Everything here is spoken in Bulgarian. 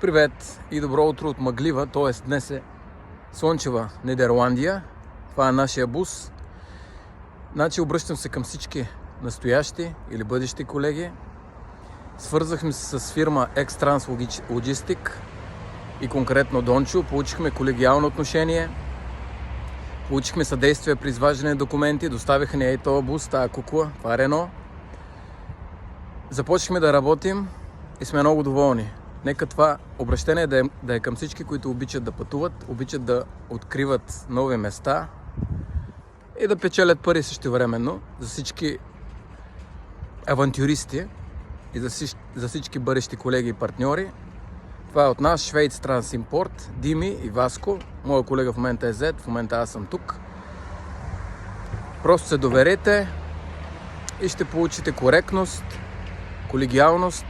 Привет и добро утро от мъглива, т.е. днес е слънчева Нидерландия. Това е нашия бус. Значи обръщам се към всички настоящи или бъдещи колеги. Свързахме се с фирма X-Trans Logistic и конкретно Дончо. Получихме колегиално отношение. Получихме съдействие при изваждане на документи. Доставиха ни този бус, тази кукла, това е Рено. Започнахме да работим и сме много доволни. Нека това обращение да е към всички, които обичат да пътуват, обичат да откриват нови места и да печелят пари същевременно за всички авантюристи и за всички бъдещи колеги и партньори. Това е от нас, Швейц Трансимпорт, Дими и Васко. Моя колега в момента е Зед, в момента аз съм тук. Просто се доверете и ще получите коректност, колегиалност